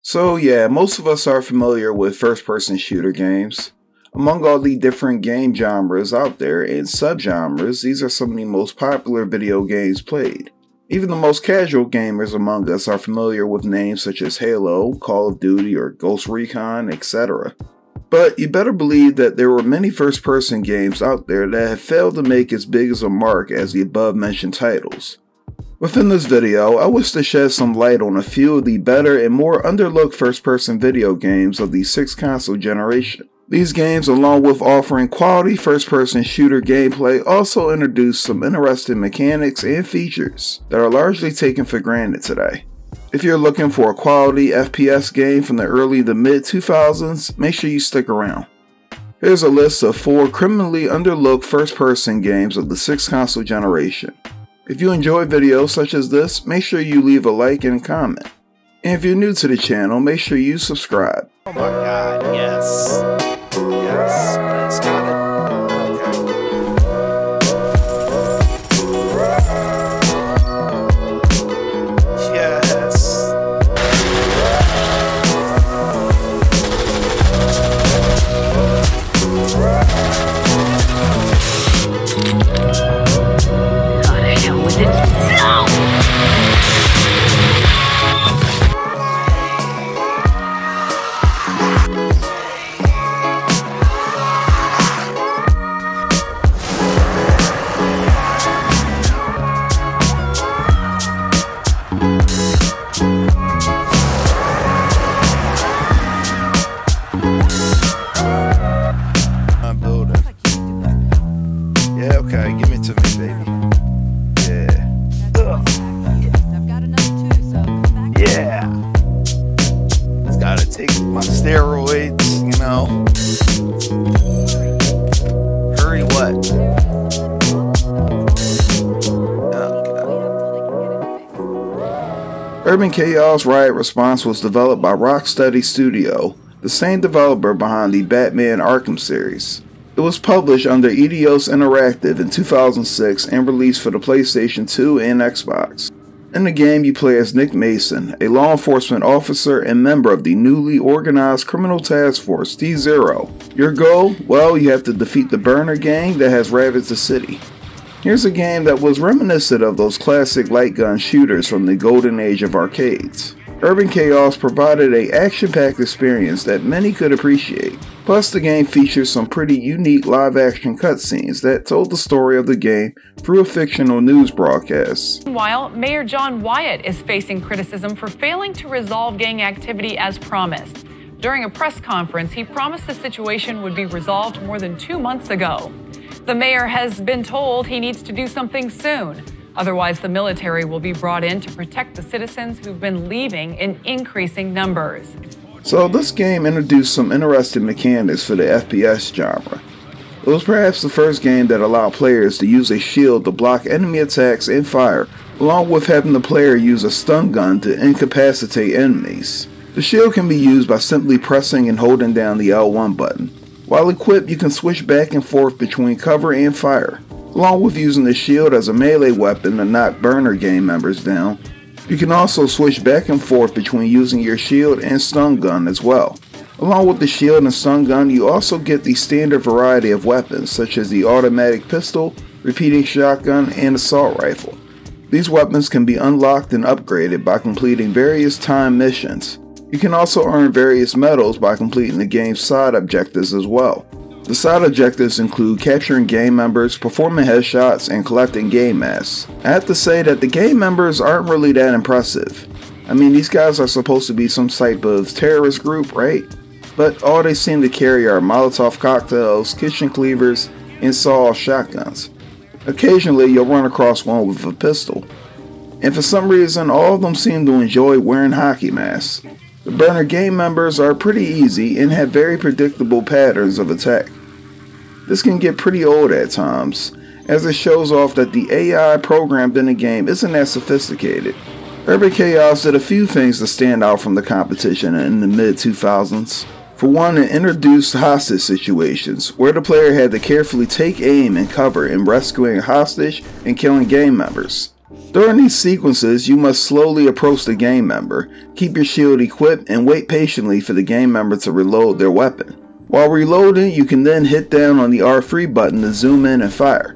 So yeah, most of us are familiar with first-person shooter games. Among all the different game genres out there and subgenres, these are some of the most popular video games played. Even the most casual gamers among us are familiar with names such as Halo, Call of Duty, or Ghost Recon, etc. But you better believe that there were many first-person games out there that have failed to make as big as a mark as the above-mentioned titles. Within this video, I wish to shed some light on a few of the better and more underlooked first-person video games of the 6th console generation. These games, along with offering quality first-person shooter gameplay, also introduce some interesting mechanics and features that are largely taken for granted today. If you're looking for a quality FPS game from the early to mid-2000s, make sure you stick around. Here's a list of 4 criminally underlooked first-person games of the 6th console generation. If you enjoy videos such as this, make sure you leave a like and a comment. And if you're new to the channel, make sure you subscribe. Oh my god, yes. Yes, it's got it. Okay, give it to me, baby. Yeah. I've got another 2, so come back. Yeah. It's gotta take my steroids, you know. Hurry what? Urban Chaos Riot Response was developed by Rocksteady Studio, the same developer behind the Batman Arkham series. It was published under Eidos Interactive in 2006 and released for the PlayStation 2 and Xbox. In the game, you play as Nick Mason, a law enforcement officer and member of the newly organized criminal task force T-Zero. Your goal? Well, you have to defeat the Burner gang that has ravaged the city. Here's a game that was reminiscent of those classic light gun shooters from the golden age of arcades. Urban Chaos provided an action-packed experience that many could appreciate. Plus, the game features some pretty unique live-action cutscenes that told the story of the game through a fictional news broadcast. Meanwhile, Mayor John Wyatt is facing criticism for failing to resolve gang activity as promised. During a press conference, he promised the situation would be resolved more than 2 months ago. The mayor has been told he needs to do something soon. Otherwise, the military will be brought in to protect the citizens who've been leaving in increasing numbers. So this game introduced some interesting mechanics for the FPS genre. It was perhaps the first game that allowed players to use a shield to block enemy attacks and fire, along with having the player use a stun gun to incapacitate enemies. The shield can be used by simply pressing and holding down the L1 button. While equipped, you can switch back and forth between cover and fire. Along with using the shield as a melee weapon to knock Burner gang members down, you can also switch back and forth between using your shield and stun gun as well. Along with the shield and stun gun, you also get the standard variety of weapons such as the automatic pistol, repeating shotgun, and assault rifle. These weapons can be unlocked and upgraded by completing various timed missions. You can also earn various medals by completing the game's side objectives as well. The side objectives include capturing gang members, performing headshots, and collecting game masks. I have to say that the gang members aren't really that impressive. I mean, these guys are supposed to be some type of terrorist group, right? But all they seem to carry are Molotov cocktails, kitchen cleavers, and sawed-off shotguns. Occasionally, you'll run across one with a pistol. And for some reason, all of them seem to enjoy wearing hockey masks. The Burner gang members are pretty easy and have very predictable patterns of attack. This can get pretty old at times, as it shows off that the AI programmed in the game isn't that sophisticated. Urban Chaos did a few things to stand out from the competition in the mid-2000s. For one, it introduced hostage situations, where the player had to carefully take aim and cover in rescuing a hostage and killing gang members. During these sequences, you must slowly approach the game member, keep your shield equipped, and wait patiently for the game member to reload their weapon. While reloading, you can then hit down on the R3 button to zoom in and fire.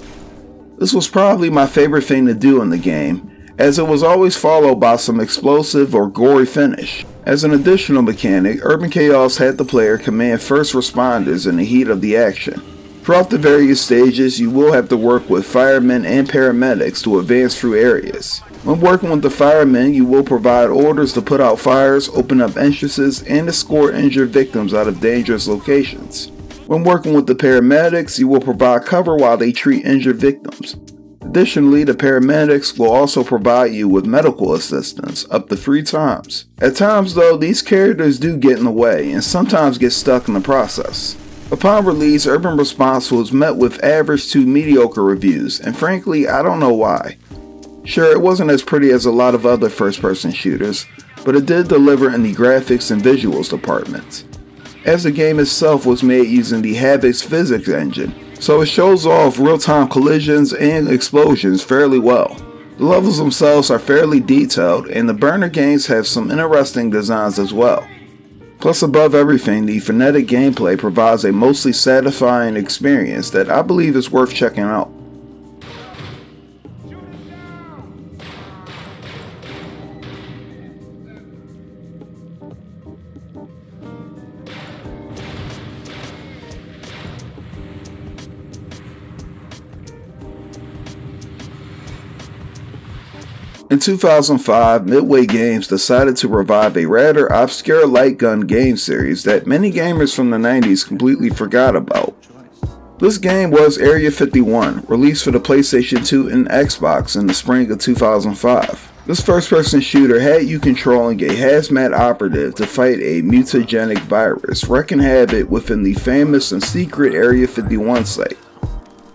This was probably my favorite thing to do in the game, as it was always followed by some explosive or gory finish. As an additional mechanic, Urban Chaos had the player command first responders in the heat of the action. Throughout the various stages, you will have to work with firemen and paramedics to advance through areas. When working with the firemen, you will provide orders to put out fires, open up entrances, and escort injured victims out of dangerous locations. When working with the paramedics, you will provide cover while they treat injured victims. Additionally, the paramedics will also provide you with medical assistance up to 3 times. At times though, these characters do get in the way and sometimes get stuck in the process. Upon release, Urban Response was met with average to mediocre reviews, and frankly, I don't know why. Sure, it wasn't as pretty as a lot of other first-person shooters, but it did deliver in the graphics and visuals departments, as the game itself was made using the Havok's physics engine, so it shows off real-time collisions and explosions fairly well. The levels themselves are fairly detailed, and the burner games have some interesting designs as well. Plus, above everything, the frenetic gameplay provides a mostly satisfying experience that I believe is worth checking out. In 2005, Midway Games decided to revive a rather obscure light gun game series that many gamers from the 90s completely forgot about. This game was Area 51, released for the PlayStation 2 and Xbox in the spring of 2005. This first-person shooter had you controlling a hazmat operative to fight a mutagenic virus wreaking havoc within the famous and secret Area 51 site.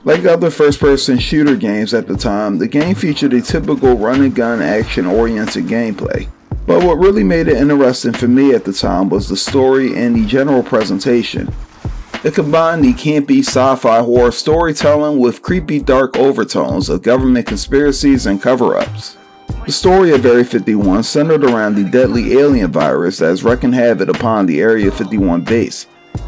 Like other first-person shooter games at the time, the game featured a typical run-and-gun action-oriented gameplay. But what really made it interesting for me at the time was the story and the general presentation. It combined the campy sci-fi horror storytelling with creepy dark overtones of government conspiracies and cover-ups. The story of Area 51 centered around the deadly alien virus that is wreaking havoc upon the Area 51 base.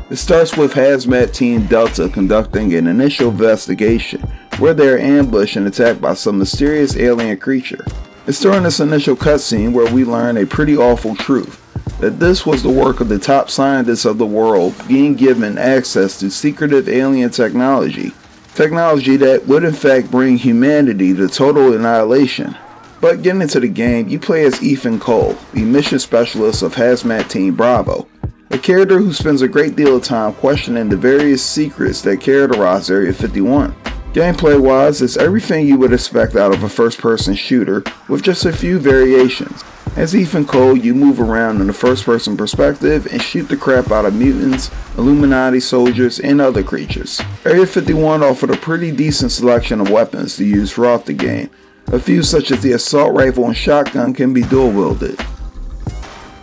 It starts with Hazmat Team Delta conducting an initial investigation where they are ambushed and attacked by some mysterious alien creature. It's during this initial cutscene where we learn a pretty awful truth, that this was the work of the top scientists of the world being given access to secretive alien technology that would in fact bring humanity to total annihilation. But getting into the game, you play as Ethan Cole, the mission specialist of Hazmat Team Bravo, a character who spends a great deal of time questioning the various secrets that characterize Area 51. Gameplay wise, it's everything you would expect out of a first person shooter with just a few variations. As Ethan Cole, you move around in a first person perspective and shoot the crap out of mutants, Illuminati soldiers, and other creatures. Area 51 offered a pretty decent selection of weapons to use throughout the game. A few such as the assault rifle and shotgun can be dual wielded.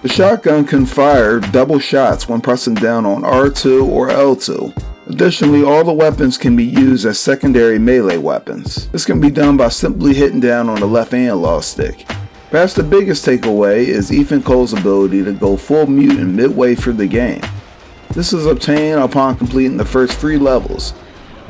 The shotgun can fire double shots when pressing down on R2 or L2. Additionally, all the weapons can be used as secondary melee weapons. This can be done by simply hitting down on the left analog stick. Perhaps the biggest takeaway is Ethan Cole's ability to go full mutant midway through the game. This is obtained upon completing the first 3 levels.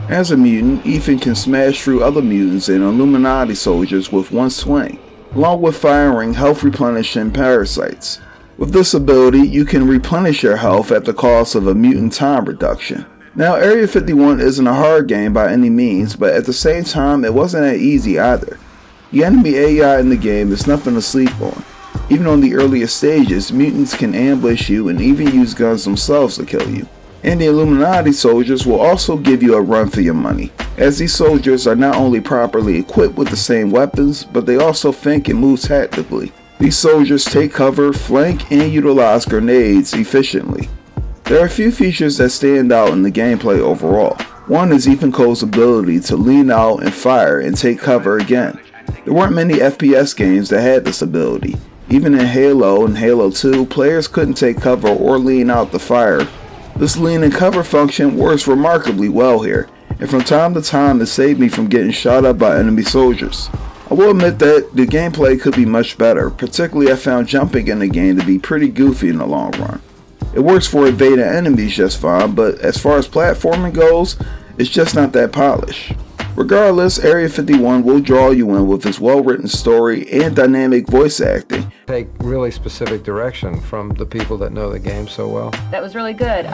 As a mutant, Ethan can smash through other mutants and Illuminati soldiers with one swing, along with firing health replenishing parasites. With this ability, you can replenish your health at the cost of a mutant time reduction. Now, Area 51 isn't a hard game by any means, but at the same time, it wasn't that easy either. The enemy AI in the game is nothing to sleep on. Even on the earliest stages, mutants can ambush you and even use guns themselves to kill you. And the Illuminati soldiers will also give you a run for your money, as these soldiers are not only properly equipped with the same weapons, but they also think and move tactically. These soldiers take cover, flank, and utilize grenades efficiently. There are a few features that stand out in the gameplay overall. One is Ethan Cole's ability to lean out and fire and take cover again. There weren't many FPS games that had this ability. Even in Halo and Halo 2, players couldn't take cover or lean out to fire. This lean and cover function works remarkably well here, and from time to time it saved me from getting shot up by enemy soldiers. I will admit that the gameplay could be much better, particularly I found jumping in the game to be pretty goofy in the long run. It works for evading enemies just fine, but as far as platforming goes, it's just not that polished. Regardless, Area 51 will draw you in with its well-written story and dynamic voice acting. Take really specific direction from the people that know the game so well. That was really good.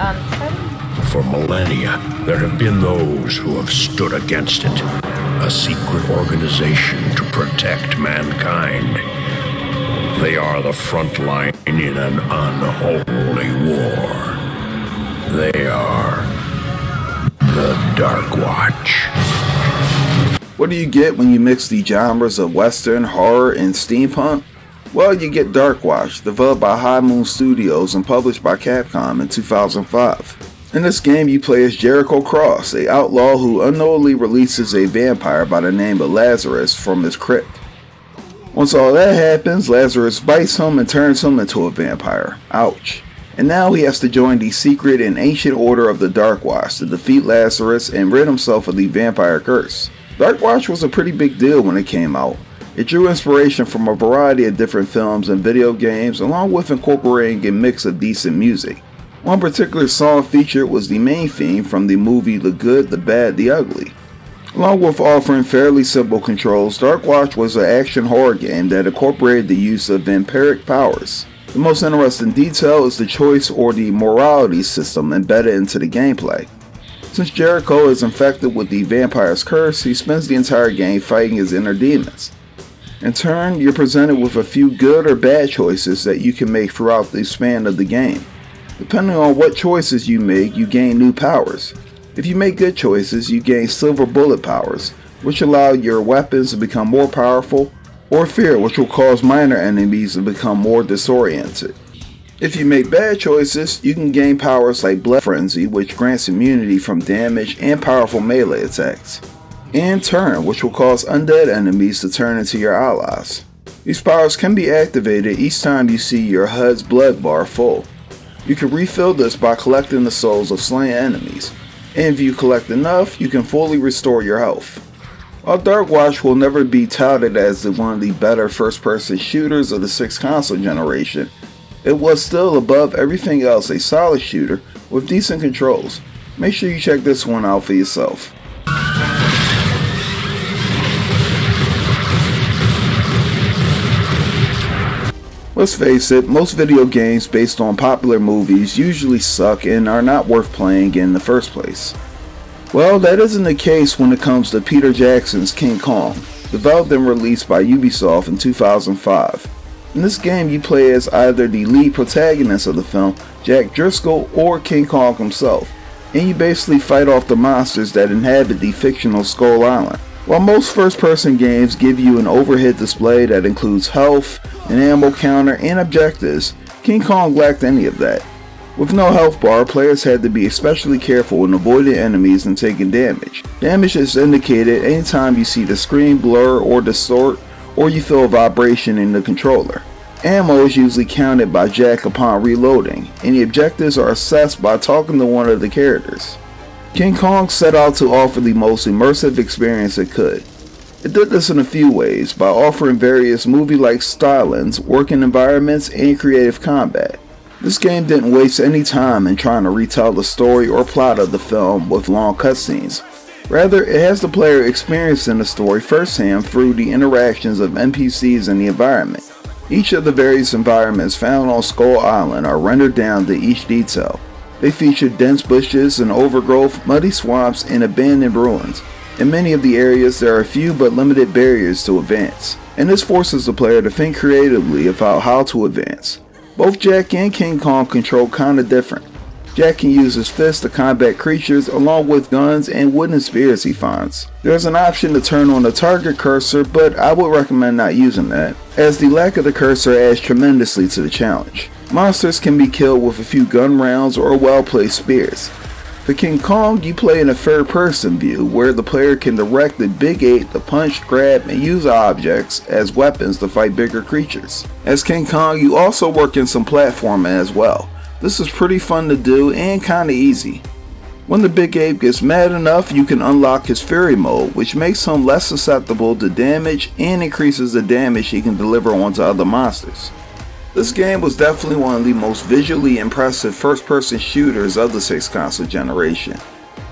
For millennia, there have been those who have stood against it. A secret organization to protect mankind. They are the front line in an unholy war. They are the Dark Watch. What do you get when you mix the genres of Western, horror, and steampunk? Well, you get Dark Watch, developed by High Moon Studios and published by Capcom in 2005. In this game, you play as Jericho Cross, an outlaw who unknowingly releases a vampire by the name of Lazarus from his crypt. Once all that happens, Lazarus bites him and turns him into a vampire. Ouch. And now he has to join the secret and ancient order of the Dark Watch to defeat Lazarus and rid himself of the vampire curse. Dark Watch was a pretty big deal when it came out. It drew inspiration from a variety of different films and video games, along with incorporating a mix of decent music. One particular song featured was the main theme from the movie The Good, the Bad, the Ugly. Along with offering fairly simple controls, Dark Watch was an action horror game that incorporated the use of vampiric powers. The most interesting detail is the choice or the morality system embedded into the gameplay. Since Jericho is infected with the vampire's curse, he spends the entire game fighting his inner demons. In turn, you're presented with a few good or bad choices that you can make throughout the span of the game. Depending on what choices you make, you gain new powers. If you make good choices, you gain silver bullet powers, which allow your weapons to become more powerful, or fear, which will cause minor enemies to become more disoriented. If you make bad choices, you can gain powers like Blood Frenzy, which grants immunity from damage and powerful melee attacks, and Turn, which will cause undead enemies to turn into your allies. These powers can be activated each time you see your HUD's blood bar full. You can refill this by collecting the souls of slain enemies, and if you collect enough, you can fully restore your health. While Dark Watch will never be touted as one of the better first-person shooters of the 6th console generation, it was still above everything else a solid shooter with decent controls. Make sure you check this one out for yourself. Let's face it, most video games based on popular movies usually suck and are not worth playing in the first place. Well, that isn't the case when it comes to Peter Jackson's King Kong, developed and released by Ubisoft in 2005. In this game, you play as either the lead protagonist of the film, Jack Driscoll, or King Kong himself, and you basically fight off the monsters that inhabit the fictional Skull Island. While most first-person games give you an overhead display that includes health, an ammo counter, and objectives, King Kong lacked any of that. With no health bar, players had to be especially careful in avoiding enemies and taking damage. Damage is indicated anytime you see the screen blur or distort, or you feel a vibration in the controller. Ammo is usually counted by Jack upon reloading, and the objectives are assessed by talking to one of the characters. King Kong set out to offer the most immersive experience it could. It did this in a few ways, by offering various movie-like stylings, working environments, and creative combat. This game didn't waste any time in trying to retell the story or plot of the film with long cutscenes. Rather, it has the player experiencing the story firsthand through the interactions of NPCs in the environment. Each of the various environments found on Skull Island are rendered down to each detail. They feature dense bushes and overgrowth, muddy swamps, and abandoned ruins. In many of the areas, there are few but limited barriers to advance, and this forces the player to think creatively about how to advance. Both Jack and King Kong control kinda different. Jack can use his fists to combat creatures along with guns and wooden spears he finds. There's an option to turn on the target cursor, but I would recommend not using that, as the lack of the cursor adds tremendously to the challenge. Monsters can be killed with a few gun rounds or well-placed spears. For King Kong, you play in a third-person view where the player can direct the Big 8 to punch, grab, and use objects as weapons to fight bigger creatures. As King Kong, you also work in some platforming as well. This is pretty fun to do and kinda easy. When the big ape gets mad enough, you can unlock his fury mode, which makes him less susceptible to damage and increases the damage he can deliver onto other monsters. This game was definitely one of the most visually impressive first-person shooters of the 6th console generation,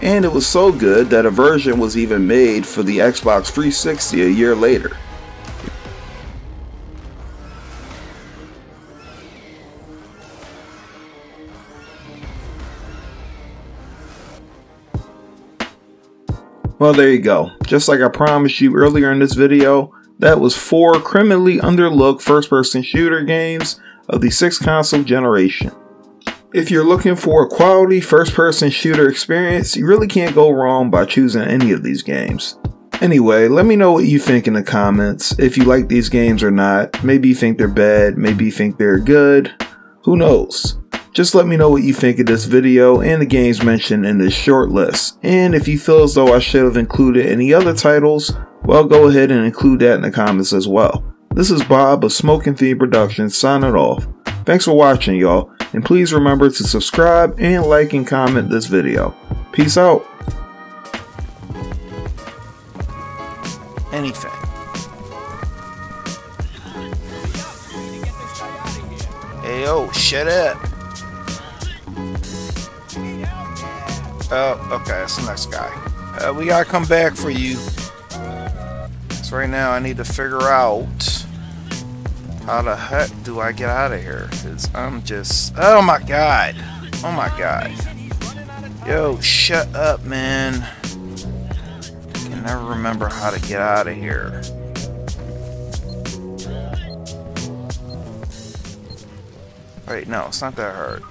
and it was so good that a version was even made for the Xbox 360 a year later. Well, there you go. Just like I promised you earlier in this video, that was 4 criminally underlooked first-person shooter games of the 6th console generation. If you're looking for a quality first-person shooter experience, you really can't go wrong by choosing any of these games. Anyway, let me know what you think in the comments, if you like these games or not. Maybe you think they're bad, maybe you think they're good. Who knows? Just let me know what you think of this video and the games mentioned in this short list. And if you feel as though I should have included any other titles, well, go ahead and include that in the comments as well. This is Bob of Smoking Theme Productions signing off. Thanks for watching, y'all, and please remember to subscribe and like and comment this video. Peace out. Anything. Hey, yo, shut up. Oh, okay, that's the next guy. We gotta come back for you. So right now I need to figure out how the heck do I get out of here? Cause I'm just, oh my god. Oh my god. Yo, shut up, man. I can never remember how to get out of here. Wait, no, it's not that hard.